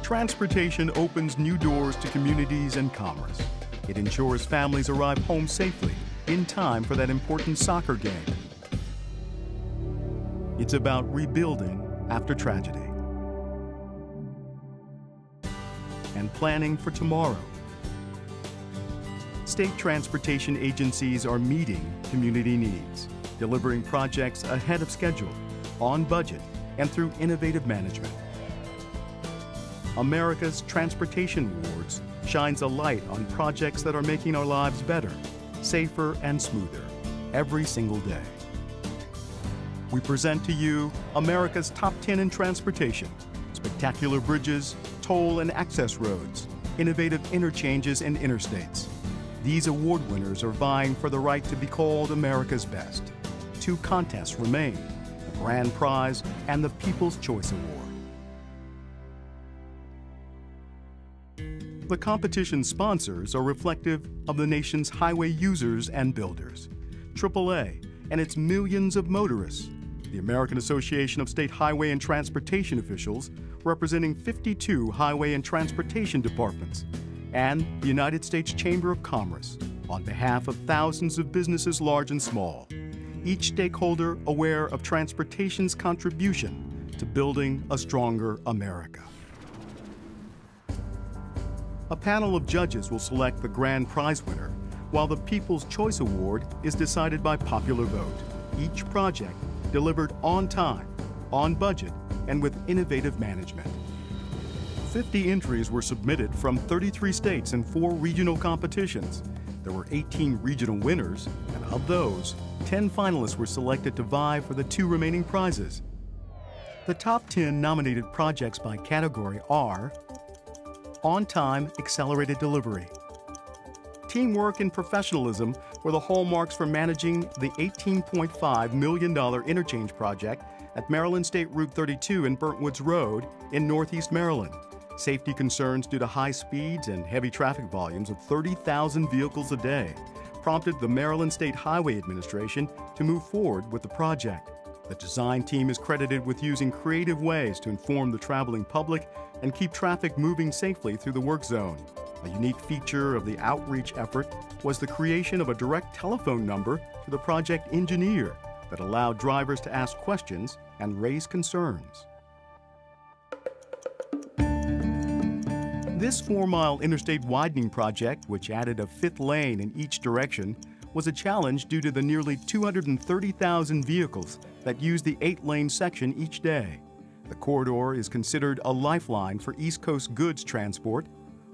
Transportation opens new doors to communities and commerce. It ensures families arrive home safely, in time for that important soccer game. It's about rebuilding after tragedy and planning for tomorrow. State transportation agencies are meeting community needs, delivering projects ahead of schedule, on budget, and through innovative management. America's Transportation Awards shines a light on projects that are making our lives better, safer, and smoother every single day. We present to you America's Top 10 in Transportation: spectacular bridges, toll and access roads, innovative interchanges and interstates. These award winners are vying for the right to be called America's Best. 2 contests remain: the Grand Prize and the People's Choice Award. The competition sponsors are reflective of the nation's highway users and builders: AAA and its millions of motorists, the American Association of State Highway and Transportation Officials, representing 52 highway and transportation departments, and the United States Chamber of Commerce, on behalf of thousands of businesses large and small, each stakeholder aware of transportation's contribution to building a stronger America. A panel of judges will select the grand prize winner, while the People's Choice Award is decided by popular vote. Each project delivered on time, on budget, and with innovative management. 50 entries were submitted from 33 states and 4 regional competitions. There were 18 regional winners, and of those, 10 finalists were selected to vie for the 2 remaining prizes. The top 10 nominated projects by category are: on-time accelerated delivery. Teamwork and professionalism were the hallmarks for managing the $18.5 million interchange project at Maryland State Route 32 and Burntwoods Road in Northeast Maryland. Safety concerns due to high speeds and heavy traffic volumes of 30,000 vehicles a day prompted the Maryland State Highway Administration to move forward with the project. The design team is credited with using creative ways to inform the traveling public and keep traffic moving safely through the work zone. A unique feature of the outreach effort was the creation of a direct telephone number to the project engineer that allowed drivers to ask questions and raise concerns. This 4-mile interstate widening project, which added a 5th lane in each direction, was a challenge due to the nearly 230,000 vehicles that use the 8-lane section each day. The corridor is considered a lifeline for East Coast goods transport,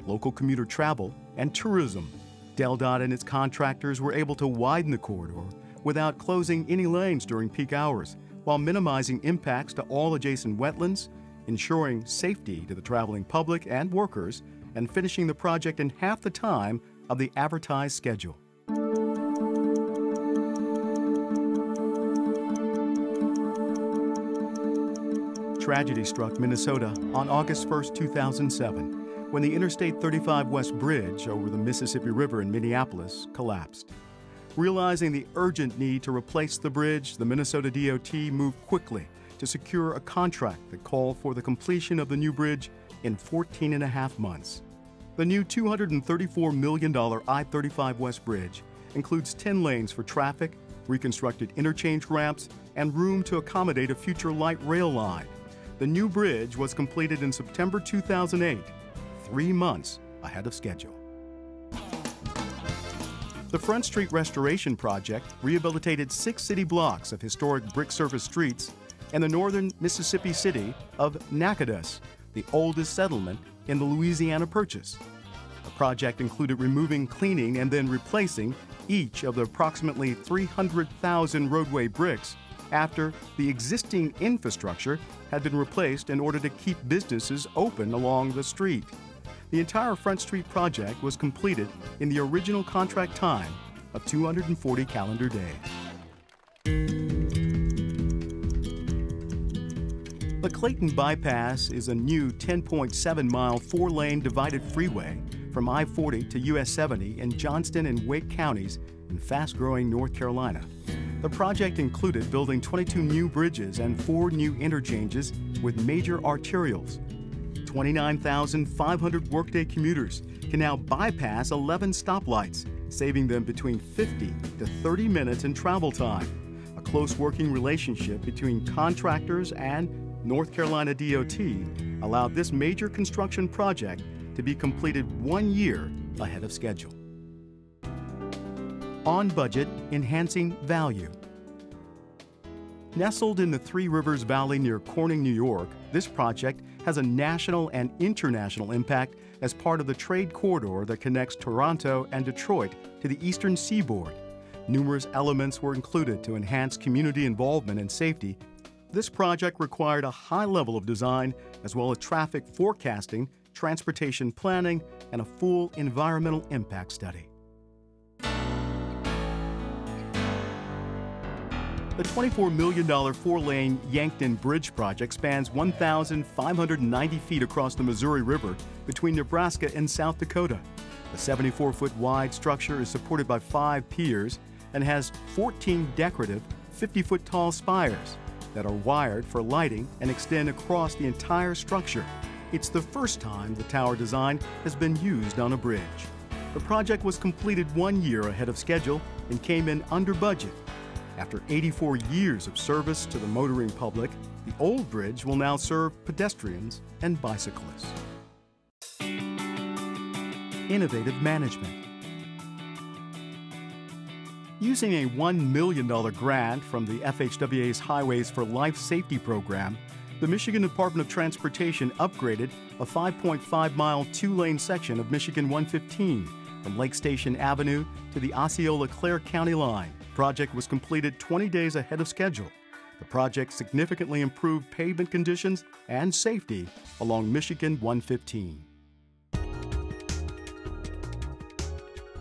local commuter travel, and tourism. DelDOT and its contractors were able to widen the corridor without closing any lanes during peak hours, while minimizing impacts to all adjacent wetlands, ensuring safety to the traveling public and workers, and finishing the project in half the time of the advertised schedule. Tragedy struck Minnesota on August 1, 2007, when the Interstate 35 West Bridge over the Mississippi River in Minneapolis collapsed. Realizing the urgent need to replace the bridge, the Minnesota DOT moved quickly to secure a contract that called for the completion of the new bridge in 14.5 months. The new $234 million I-35 West Bridge includes 10 lanes for traffic, reconstructed interchange ramps, and room to accommodate a future light rail line. The new bridge was completed in September 2008, 3 months ahead of schedule. The Front Street Restoration Project rehabilitated 6 city blocks of historic brick surface streets in the northern Mississippi city of Natchitoches, the oldest settlement in the Louisiana Purchase. The project included removing, cleaning, and then replacing each of the approximately 300,000 roadway bricks after the existing infrastructure had been replaced in order to keep businesses open along the street. The entire Front Street project was completed in the original contract time of 240 calendar days. The Clayton Bypass is a new 10.7-mile 4-lane divided freeway from I-40 to US 70 in Johnston and Wake counties in fast-growing North Carolina. The project included building 22 new bridges and 4 new interchanges with major arterials. 29,500 workday commuters can now bypass 11 stoplights, saving them between 50 to 30 minutes in travel time. A close working relationship between contractors and North Carolina DOT allowed this major construction project to be completed 1 year ahead of schedule. On budget, enhancing value. Nestled in the Three Rivers Valley near Corning, New York, this project has a national and international impact as part of the trade corridor that connects Toronto and Detroit to the eastern seaboard. Numerous elements were included to enhance community involvement and safety. This project required a high level of design, as well as traffic forecasting, transportation planning, and a full environmental impact study. The $24 million four-lane Yankton Bridge project spans 1,590 feet across the Missouri River between Nebraska and South Dakota. The 74-foot wide structure is supported by 5 piers and has 14 decorative 50-foot tall spires that are wired for lighting and extend across the entire structure. It's the first time the tower design has been used on a bridge. The project was completed 1 year ahead of schedule and came in under budget. After 84 years of service to the motoring public, the old bridge will now serve pedestrians and bicyclists. Innovative management. Using a $1 million grant from the FHWA's Highways for Life Safety program, the Michigan Department of Transportation upgraded a 5.5-mile two-lane section of Michigan 115 from Lake Station Avenue to the Osceola-Clare County line. The project was completed 20 days ahead of schedule. The project significantly improved pavement conditions and safety along Michigan 115.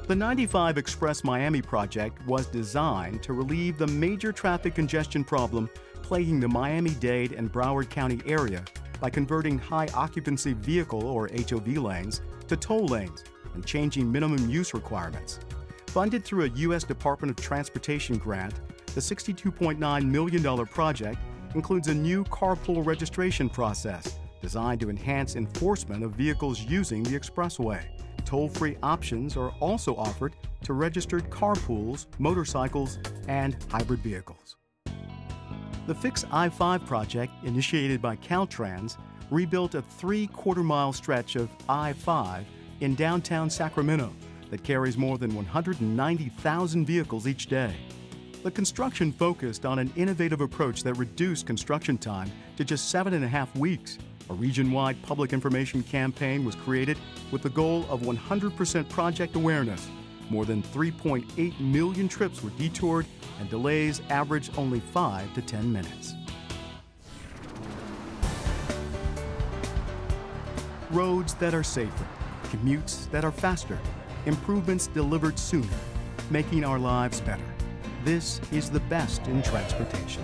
The 95 Express Miami project was designed to relieve the major traffic congestion problem plaguing the Miami-Dade and Broward County area by converting high-occupancy vehicle or HOV lanes to toll lanes and changing minimum use requirements. Funded through a U.S. Department of Transportation grant, the $62.9 million project includes a new carpool registration process designed to enhance enforcement of vehicles using the expressway. Toll-free options are also offered to registered carpools, motorcycles, and hybrid vehicles. The Fix I-5 project, initiated by Caltrans, rebuilt a 3/4-mile stretch of I-5 in downtown Sacramento that carries more than 190,000 vehicles each day. The construction focused on an innovative approach that reduced construction time to just 7.5 weeks. A region-wide public information campaign was created with the goal of 100% project awareness. More than 3.8 million trips were detoured, and delays averaged only 5 to 10 minutes. Roads that are safer, commutes that are faster, improvements delivered sooner, making our lives better. This is the best in transportation.